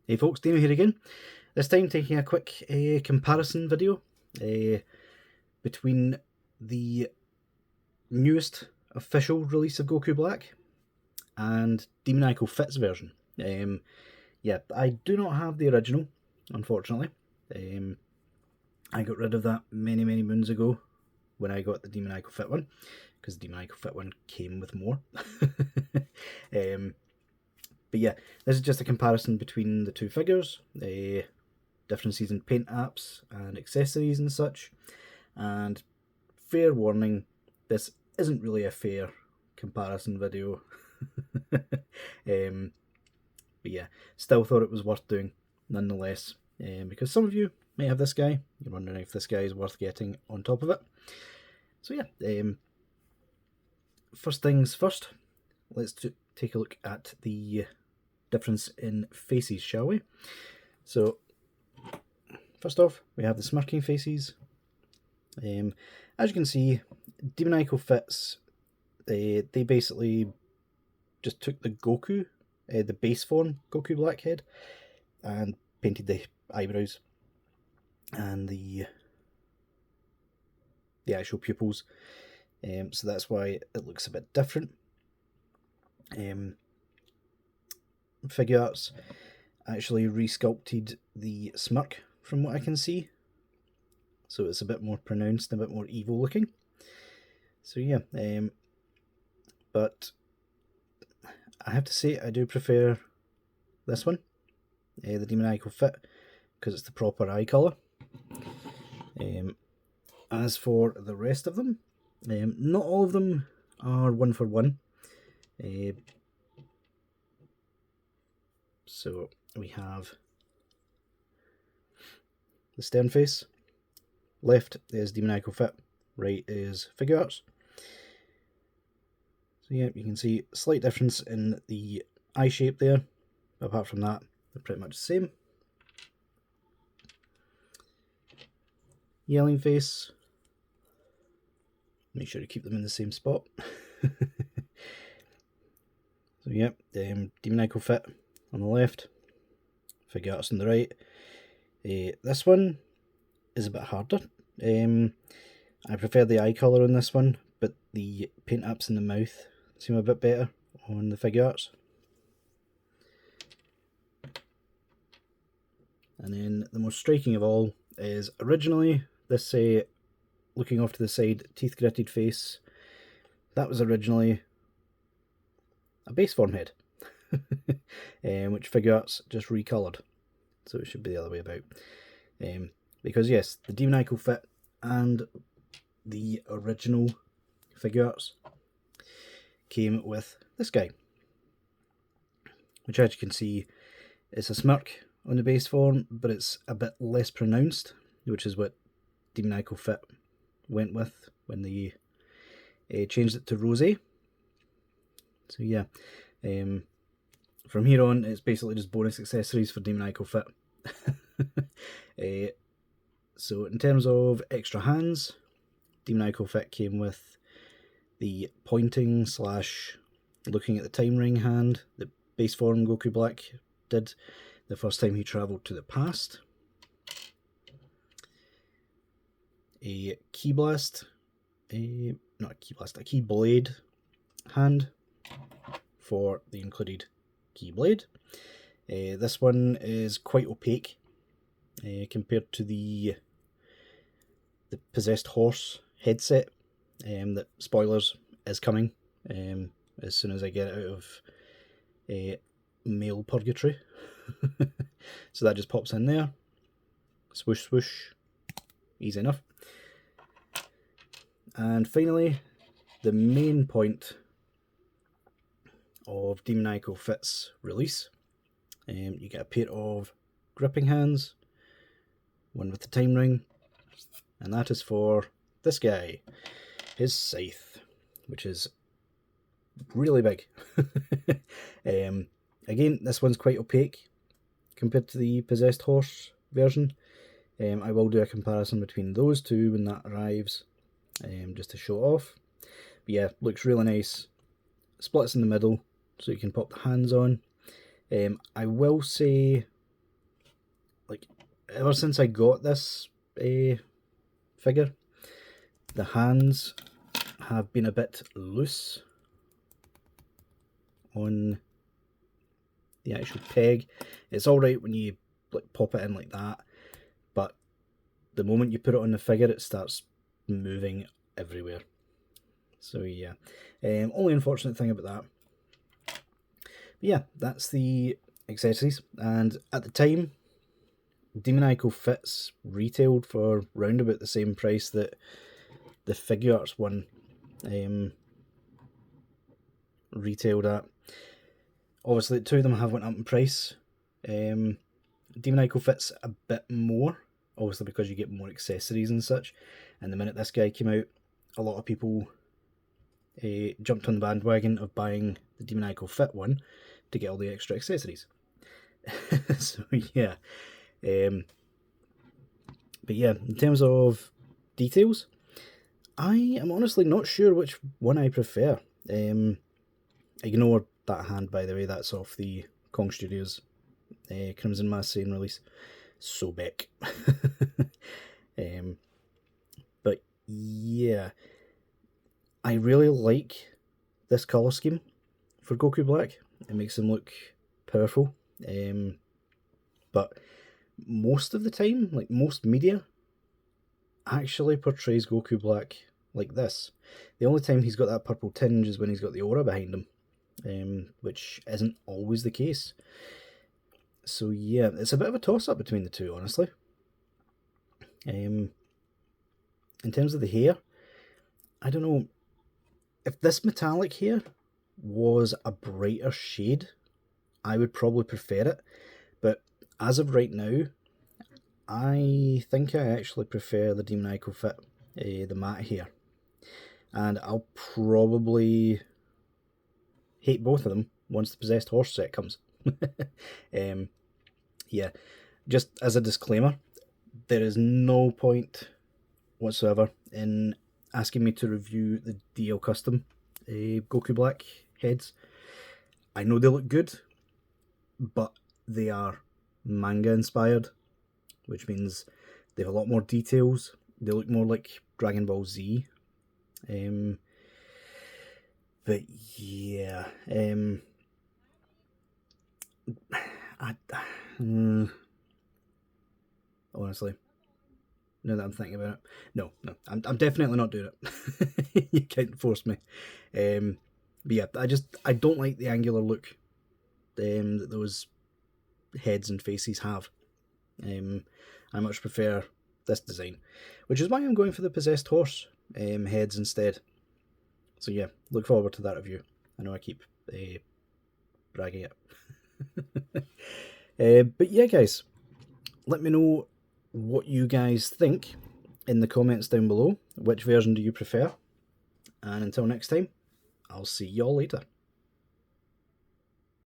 Hey folks, Deano here again. This time taking a quick comparison video between the newest official release of Goku Black and Demoniacal Fits version. Yeah, I do not have the original, unfortunately. I got rid of that many moons ago when I got the Demoniacal Fit one, because the Demoniacal Fit one came with more. But yeah, this is just a comparison between the two figures, differences in paint apps and accessories and such. And fair warning, this isn't really a fair comparison video. But yeah, still thought it was worth doing nonetheless, because some of you may have this guy, you're wondering if this guy is worth getting on top of it. So yeah, first things first, let's take a look at the difference in faces, shall we? So first off, we have the smirking faces. As you can see, Demoniacal Fits, they basically just took the Goku, the base form Goku Blackhead, and painted the eyebrows and the actual pupils. So that's why it looks a bit different. Figuarts actually resculpted the smirk from what I can see, so it's a bit more pronounced, a bit more evil looking. So yeah, but I have to say I do prefer this one, the Demoniacal Fit, because it's the proper eye colour. As for the rest of them, not all of them are one for one. So we have the stern face. Left is Demoniacal Fit, right is Figuarts. So yeah, you can see a slight difference in the eye shape there. Apart from that, they're pretty much the same. Yelling face. Make sure to keep them in the same spot. So yeah, Demoniacal Fit on the left, Figuarts on the right. This one is a bit harder. I prefer the eye colour on this one, but the paint apps in the mouth seem a bit better on the Figuarts. And then the most striking of all is originally this looking off to the side, teeth gritted face. That was originally a base form head, which Figuarts just recoloured. So it should be the other way about. Because yes, the Demoniacal Fit and the original Figuarts came with this guy, which as you can see is a smirk on the base form, but it's a bit less pronounced, which is what Demoniacal Fit went with when they changed it to Rosé. So yeah, from here on it's basically just bonus accessories for Demoniacal Fit. So in terms of extra hands, Demoniacal Fit came with the pointing / looking at the time ring hand that base form Goku Black did the first time he travelled to the past. A key blast, not a key blast, a key blade hand for the included key blade. This one is quite opaque compared to the possessed horse headset. That spoilers is coming as soon as I get out of male purgatory. So that just pops in there, swoosh swoosh, easy enough. And finally, the main point of Demoniacal Fit's release, you get a pair of gripping hands, one with the time ring, and that is for this guy, his scythe, which is really big. Again, this one's quite opaque compared to the possessed horse version. I will do a comparison between those two when that arrives, just to show off. But yeah, looks really nice. Splits in the middle, so you can pop the hands on. I will say ever since I got this figure, the hands have been a bit loose on the actual peg. It's alright when you like pop it in like that, but the moment you put it on the figure, it starts moving everywhere. So yeah, only unfortunate thing about that. But yeah, that's the accessories, and at the time, Demoniacal Fits retailed for round about the same price that the Figuarts one retailed at. Obviously, the two of them have went up in price. Demoniacal Fits a bit more, obviously because you get more accessories and such. And the minute this guy came out, a lot of people jumped on the bandwagon of buying the Demoniacal Fit one to get all the extra accessories. So yeah. But yeah, in terms of details, I am honestly not sure which one I prefer. Ignore that hand, by the way, that's off the Kong Studios Crimson Mass Saiyan release. So back. But yeah, I really like this colour scheme for Goku Black. It makes him look powerful. But most of the time, like most media, actually portrays Goku Black like this. The only time he's got that purple tinge is when he's got the aura behind him, which isn't always the case. So yeah, it's a bit of a toss-up between the two, honestly. In terms of the hair, I don't know, if this metallic hair was a brighter shade, I would probably prefer it, but as of right now, I think I actually prefer the Demoniacal Fit, the matte hair, and I'll probably hate both of them once the Possessed Horse set comes. Yeah, just as a disclaimer, there is no point whatsoever in asking me to review the DL Custom Goku Black heads. I know they look good, but they are manga inspired, which means they have a lot more details. They look more like Dragon Ball Z. But yeah, honestly, now that I'm thinking about it, no, I'm definitely not doing it. You can't force me. But yeah, I don't like the angular look that those heads and faces have. I much prefer this design, which is why I'm going for the Possessed Horse heads instead. So yeah, look forward to that review. I know I keep bragging it. But yeah, guys, let me know what you guys think in the comments down below. Which version do you prefer? And until next time, I'll see y'all later.